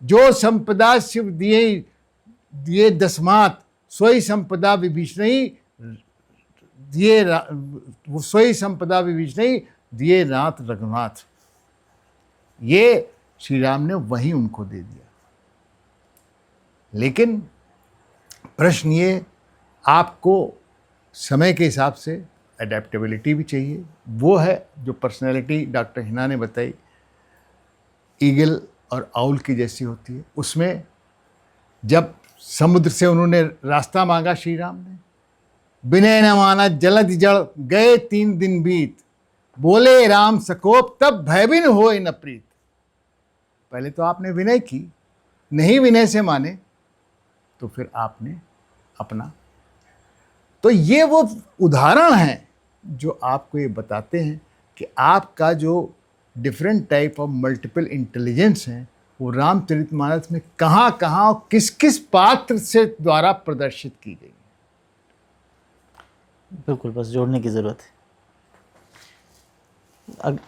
जो संपदा शिव दिए दसमात, सोई संपदा विभीषण ही दिए, सोई संपदा विभीषण ही दिए नाथ रघुनाथ। ये श्री राम ने वहीं उनको दे दिया। लेकिन प्रश्न ये, आपको समय के हिसाब से एडेप्टेबिलिटी भी चाहिए। वो है जो पर्सनैलिटी डॉक्टर हिना ने बताई, ईगल और आउल की जैसी होती है। उसमें जब समुद्र से उन्होंने रास्ता मांगा श्री राम ने, विनय न माना जलद जड़ गए 3 दिन बीत, बोले राम सकोप तब भयबिन होए न प्रीत। पहले तो आपने विनय की, नहीं विनय से माने तो फिर आपने अपना। तो ये वो उदाहरण हैं जो आपको ये बताते हैं कि आपका जो different type of multiple intelligence हैं वो रामचरितमानस में कहाँ कहाँ और किस किस पात्र से द्वारा प्रदर्शित की गई। बिल्कुल, बस जोड़ने की ज़रूरत है।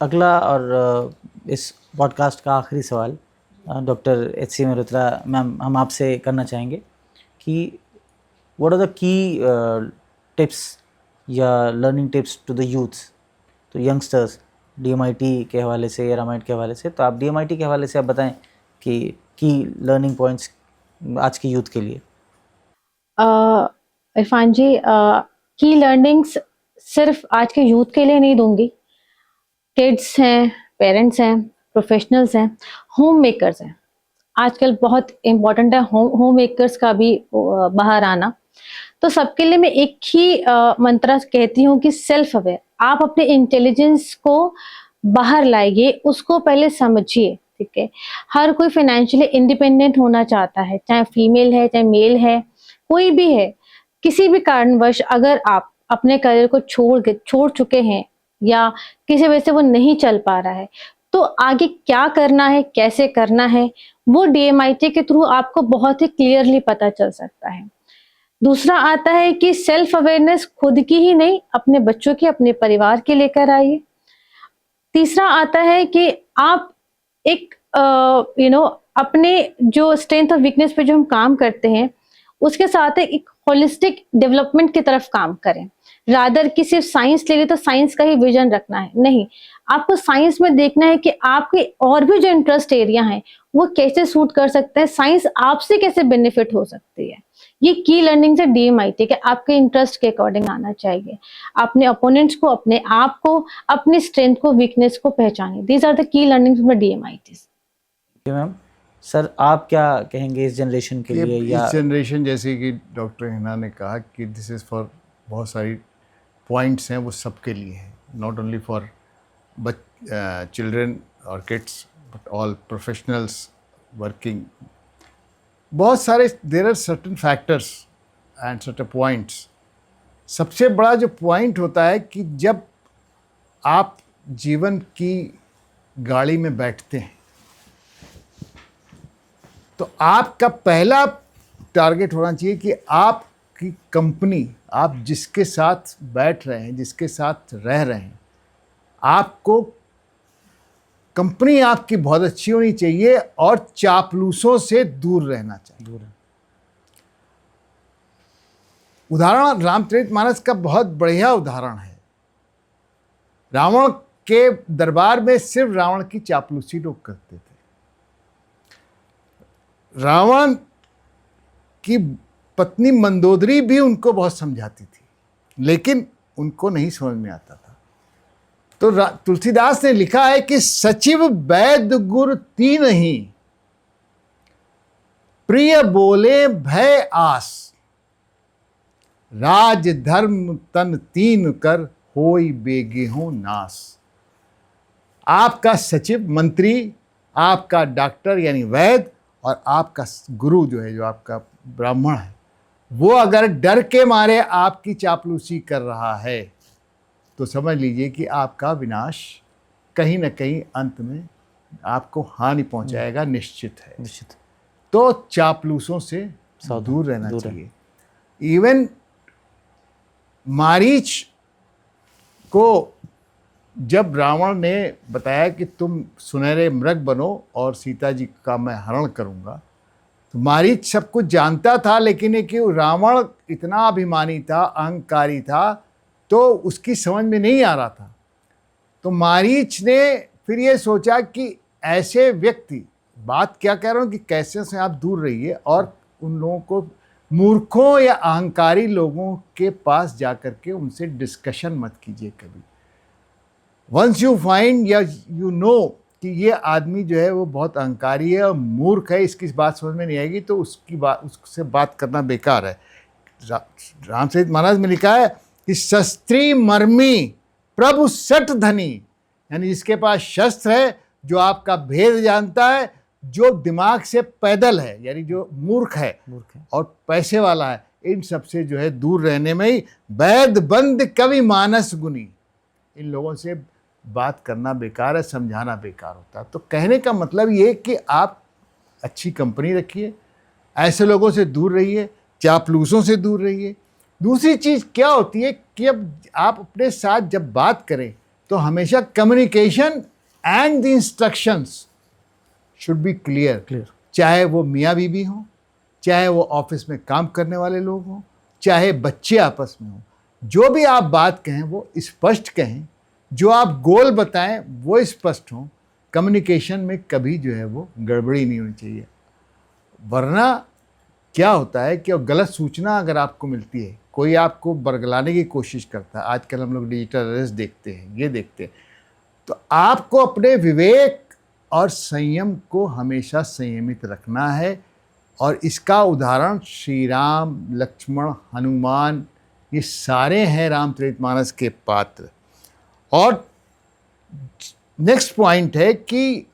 अगला और इस पॉडकास्ट का आखिरी सवाल डॉक्टर एच.सी. मेहरोत्रा मैम, हम आपसे करना चाहेंगे कि what are the key tips या learning tips to the youths, तो यंगस्टर्स, DMIT के हवाले से या रामायण के हवाले से। तो आप DMIT के हवाले से आप बताएं कि की लर्निंग पॉइंट्स आज के यूथ के लिए। इरफान जी, की लर्निंग्स सिर्फ आज के यूथ के लिए नहीं दूंगी। किड्स हैं, पेरेंट्स हैं, प्रोफेशनल्स हैं, होम मेकर्स हैं। आजकल बहुत इम्पोर्टेंट है होम मेकर्स का भी बाहर आना। तो सबके लिए मैं एक ही मंत्र कहती हूँ कि सेल्फ अवेयर। आप अपने इंटेलिजेंस को बाहर लाइए, उसको पहले समझिए, ठीक है। हर कोई फाइनेंशियली इंडिपेंडेंट होना चाहता है, चाहे फीमेल है चाहे मेल है, कोई भी है। किसी भी कारणवश अगर आप अपने करियर को छोड़ चुके हैं या किसी वजह से वो नहीं चल पा रहा है, तो आगे क्या करना है, कैसे करना है, वो DMIT के थ्रू आपको बहुत ही क्लियरली पता चल सकता है। दूसरा आता है कि सेल्फ अवेयरनेस खुद की ही नहीं, अपने बच्चों की, अपने परिवार की लेकर आइए। तीसरा आता है कि आप एक अपने जो स्ट्रेंथ और वीकनेस पे जो हम काम करते हैं उसके साथ एक होलिस्टिक डेवलपमेंट की तरफ काम करें। रादर कि सिर्फ साइंस ले ले तो साइंस का ही विजन रखना है, नहीं। आपको साइंस में देखना है कि आपके और भी जो इंटरेस्ट एरिया हैं वो कैसे सूट कर सकते हैं, साइंस आपसे कैसे बेनिफिट हो सकती है। ये की लर्निंग से DMIT के आपके इंटरेस्ट के अकॉर्डिंग आना चाहिए। अपने अपोनेंट्स को, अपने आप को, अपनी स्ट्रेंथ को, वीकनेस को पहचानें। These are the key learnings for DMIT। Ma'am, sir आप क्या कहेंगे इस जनरेशन के लिए? या इस जनरेशन, जैसे कि डॉक्टर हिना ने कहा कि दिस इज़ फॉर, बहुत सारी पॉइंट्स हैं वो सबके लिए हैं, नॉट ओनली फॉर चिल्ड्रन और kids but all professionals working. बहुत सारे there are certain factors and certain points. सबसे बड़ा जो पॉइंट होता है कि जब आप जीवन की गाड़ी में बैठते हैं तो आपका पहला टारगेट होना चाहिए कि आपकी कंपनी, आप जिसके साथ बैठ रहे हैं, जिसके साथ रह रहे हैं, आपको कंपनी आपकी बहुत अच्छी होनी चाहिए और चापलूसों से दूर रहना चाहिए। उदाहरण रामचरितमानस का बहुत बढ़िया उदाहरण है। रावण के दरबार में सिर्फ रावण की चापलूसी लोग करते थे। रावण की पत्नी मंदोदरी भी उनको बहुत समझाती थी, लेकिन उनको नहीं समझ में आता था। तो तुलसीदास ने लिखा है कि सचिव वैद्य गुर तीन ही, प्रिय बोले भय आस, राज धर्म तन तीन कर होई बेगेहूं नास। आपका सचिव मंत्री, आपका डॉक्टर यानी वैद्य, और आपका गुरु जो है, जो आपका ब्राह्मण है, वो अगर डर के मारे आपकी चापलूसी कर रहा है तो समझ लीजिए कि आपका विनाश कहीं ना कहीं अंत में आपको हानि पहुंचाएगा, निश्चित है। निश्चित। तो चापलूसों से दूर रहना चाहिए। इवन मारीच को जब रावण ने बताया कि तुम सुनहरे मृग बनो और सीता जी का मैं हरण करूंगा, तो मारीच सब कुछ जानता था, लेकिन ये कि रावण इतना अभिमानी था, अहंकारी था, तो उसकी समझ में नहीं आ रहा था। तो मारीच ने फिर ये सोचा कि ऐसे व्यक्ति, बात क्या कह रहा हूँ कि कैसे से आप दूर रहिए, और उन लोगों को, मूर्खों या अहंकारी लोगों के पास जाकर के उनसे डिस्कशन मत कीजिए कभी। वंस यू फाइंड या यू नो कि ये आदमी जो है वो बहुत अहंकारी है और मूर्ख है, इसकी बात समझ में नहीं आएगी, तो उससे बात करना बेकार है। रामचरित मानस में लिखा है कि शस्त्री मर्मी प्रभु सठ धनी, यानी जिसके पास शस्त्र है, जो आपका भेद जानता है, जो दिमाग से पैदल है, यानी जो मूर्ख है और पैसे वाला है, इन सबसे जो है दूर रहने में ही वैद बंद कवि मानस गुनी। इन लोगों से बात करना बेकार है, समझाना बेकार होता है। तो कहने का मतलब ये कि आप अच्छी कंपनी रखिए, ऐसे लोगों से दूर रहिए, चापलूसों से दूर रहिए। दूसरी चीज़ क्या होती है कि अब आप अपने साथ जब बात करें तो हमेशा communication and the instructions should be clear. चाहे वो मियाँ बीवी हों, चाहे वो ऑफिस में काम करने वाले लोग हों, चाहे बच्चे आपस में हों, जो भी आप बात कहें वो स्पष्ट कहें, जो आप गोल बताएं वो स्पष्ट हों। कम्युनिकेशन में कभी जो है वो गड़बड़ी नहीं होनी चाहिए, वरना क्या होता है कि गलत सूचना अगर आपको मिलती है, कोई आपको बरगलाने की कोशिश करता है, आजकल हम लोग डिजिटल अरेस्ट देखते हैं, ये देखते हैं, तो आपको अपने विवेक और संयम को हमेशा संयमित रखना है। और इसका उदाहरण श्री राम, लक्ष्मण, हनुमान, ये सारे हैं रामचरितमानस के पात्र। और नेक्स्ट पॉइंट है कि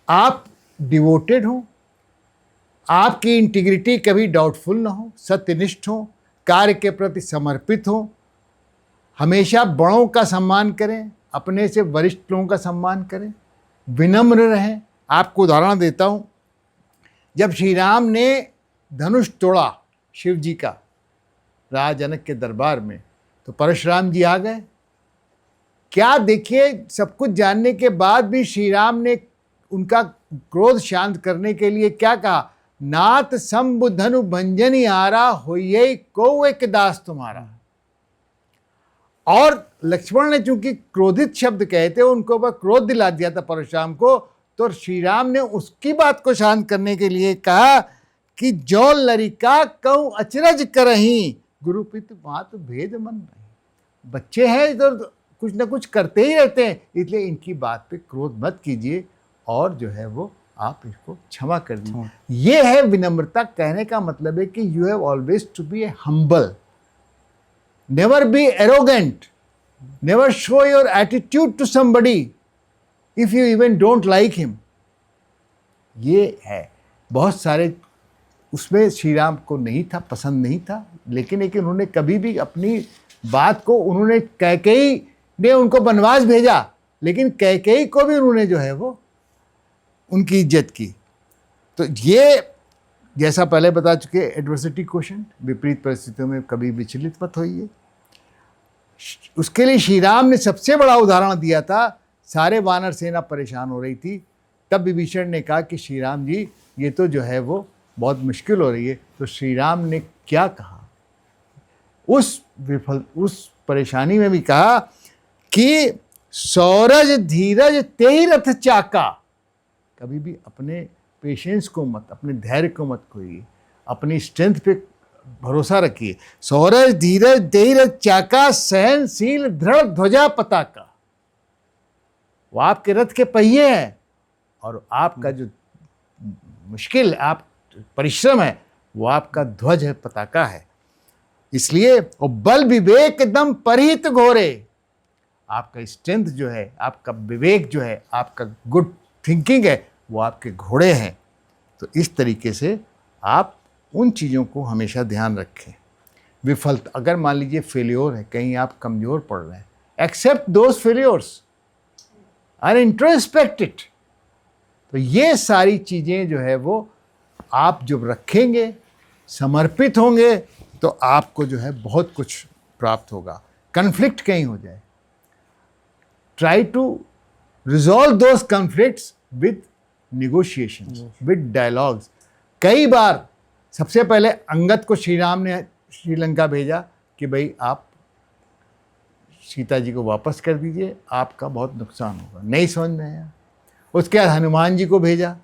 आप डिवोटेड हो, आपकी इंटीग्रिटी कभी डाउटफुल ना हो, सत्यनिष्ठ हो, कार्य के प्रति समर्पित हो, हमेशा बड़ों का सम्मान करें, अपने से वरिष्ठ लोगों का सम्मान करें, विनम्र रहें। आपको उदाहरण देता हूँ, जब श्री राम ने धनुष तोड़ा शिव जी का राजा जनक के दरबार में, तो परशुराम जी आ गए। क्या देखिए, सब कुछ जानने के बाद भी श्री राम ने उनका क्रोध शांत करने के लिए क्या कहा, नाथ शंभु धनु भंजनी आरा होइए को एक दास तुम्हारा। और लक्ष्मण ने चूंकि क्रोधित शब्द कहे थे, उनको वह क्रोध दिला दिया था परशुराम को, तो श्री राम ने उसकी बात को शांत करने के लिए कहा कि जो लरिका कहूँ अचरज करही, गुरुपित मात भेद मन नहीं। बच्चे हैं तो कुछ ना कुछ करते ही रहते हैं, इसलिए इनकी बात पे क्रोध मत कीजिए और जो है वो आप इसको क्षमा कर दीजिए। ये है विनम्रता। कहने का मतलब है कि you have always to be a humble, never be arrogant, never show your attitude to somebody if you even don't like him. ये है बहुत सारे, उसमें श्री राम को नहीं था, पसंद नहीं था, लेकिन उन्होंने कभी भी अपनी बात को, उन्होंने कैकेयी ने उनको वनवास भेजा, लेकिन कैकेयी को भी उन्होंने जो है वो उनकी इज्जत की। तो ये जैसा पहले बता चुके, एडवर्सिटी क्वेश्चन, विपरीत परिस्थितियों में कभी विचलित मत होइए। उसके लिए श्री राम ने सबसे बड़ा उदाहरण दिया था। सारे वानर सेना परेशान हो रही थी, तब विभीषण ने कहा कि श्री राम जी ये तो जो है वो बहुत मुश्किल हो रही है। तो श्री राम ने क्या कहा, उस परेशानी में भी कहा कि सौरज धीरज तेहि रथ चाका। कभी भी अपने पेशेंस को मत, अपने धैर्य को मत खोइए, अपनी स्ट्रेंथ पे भरोसा रखिए। सौरज धीरज तेहि रथ चाका, सहनशील दृढ़ ध्वजा पताका। वो आपके रथ के पहिए हैं और आपका जो मुश्किल, आप परिश्रम है, वो आपका ध्वज है, पताका है। इसलिए वो बल विवेक दम परिहित घोरे। आपका स्ट्रेंथ जो है, आपका विवेक जो है, आपका गुड थिंकिंग है, वो आपके घोड़े हैं। तो इस तरीके से आप उन चीज़ों को हमेशा ध्यान रखें। विफलता, अगर मान लीजिए फेल्योर है, कहीं आप कमज़ोर पड़ रहे हैं, एक्सेप्ट दोज फेल्योर्स और इंट्रोस्पेक्ट इट। तो ये सारी चीज़ें जो है वो आप जब रखेंगे, समर्पित होंगे, तो आपको जो है बहुत कुछ प्राप्त होगा। कन्फ्लिक्ट कहीं हो जाए, try to resolve those conflicts with negotiations, with dialogues. कई बार सबसे पहले अंगद को श्री राम ने श्रीलंका भेजा कि भाई आप सीता जी को वापस कर दीजिए, आपका बहुत नुकसान होगा, नहीं समझ में आया। उसके बाद हनुमान जी को भेजा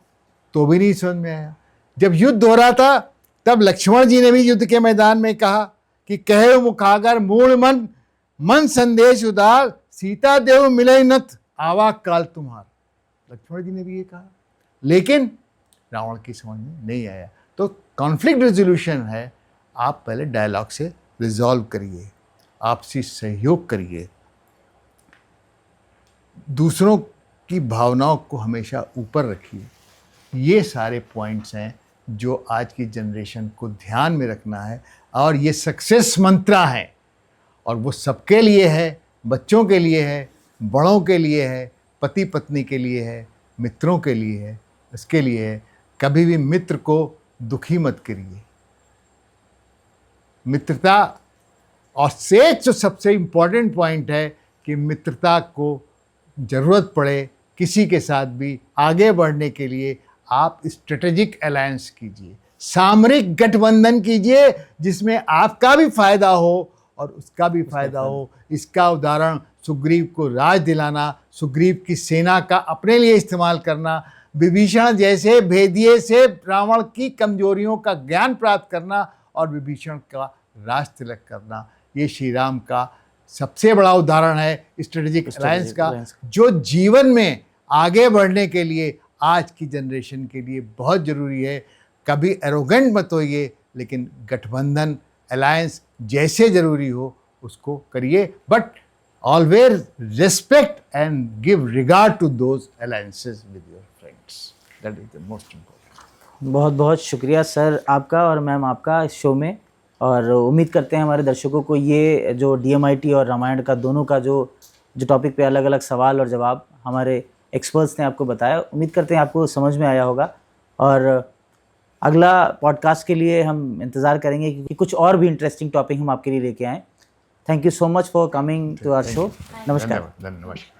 तो भी नहीं समझ में आया। जब युद्ध हो रहा था तब लक्ष्मण जी ने भी युद्ध के मैदान में कहा कि कहे मुखागर मूल मन, मन संदेश उदार, सीता देव मिले नथ आवा काल तुम्हार। लक्ष्मण जी ने भी ये कहा, लेकिन रावण की समझ में नहीं आया। तो कॉन्फ्लिक्ट रेजोल्यूशन है, आप पहले डायलॉग से रिजॉल्व करिए, आपसी सहयोग करिए, दूसरों की भावनाओं को हमेशा ऊपर रखिए। ये सारे पॉइंट्स हैं जो आज की जनरेशन को ध्यान में रखना है, और ये सक्सेस मंत्रा है, और वो सबके लिए है, बच्चों के लिए है, बड़ों के लिए है, पति पत्नी के लिए है, मित्रों के लिए है, इसके लिए है। कभी भी मित्र को दुखी मत करिए। मित्रता, और से जो सबसे इम्पॉर्टेंट पॉइंट है कि मित्रता को ज़रूरत पड़े किसी के साथ भी आगे बढ़ने के लिए, आप स्ट्रेटेजिक अलायंस कीजिए, सामरिक गठबंधन कीजिए, जिसमें आपका भी फायदा हो और उसका भी फायदा हो। इसका उदाहरण सुग्रीव को राज दिलाना, सुग्रीव की सेना का अपने लिए इस्तेमाल करना, विभीषण जैसे भेदिए से रावण की कमजोरियों का ज्ञान प्राप्त करना और विभीषण का राज तिलक करना, ये श्री राम का सबसे बड़ा उदाहरण है स्ट्रेटेजिक अलायंस का, जो जीवन में आगे बढ़ने के लिए आज की जनरेशन के लिए बहुत ज़रूरी है। कभी एरोगेंट मत होइए, लेकिन गठबंधन अलायंस जैसे ज़रूरी हो उसको करिए, but always respect and give regard to those alliances with your friends. That is the most important. बहुत बहुत शुक्रिया सर आपका और मैम आपका इस शो में, और उम्मीद करते हैं हमारे दर्शकों को ये जो DMIT और रामायण का दोनों का जो टॉपिक पे अलग अलग सवाल और जवाब हमारे एक्सपर्ट्स ने आपको बताया, उम्मीद करते हैं आपको समझ में आया होगा। और अगला पॉडकास्ट के लिए हम इंतज़ार करेंगे क्योंकि कुछ और भी इंटरेस्टिंग टॉपिक हम आपके लिए लेके आएँ। Thank you so much for coming to our show. नमस्कार। धन्यवाद।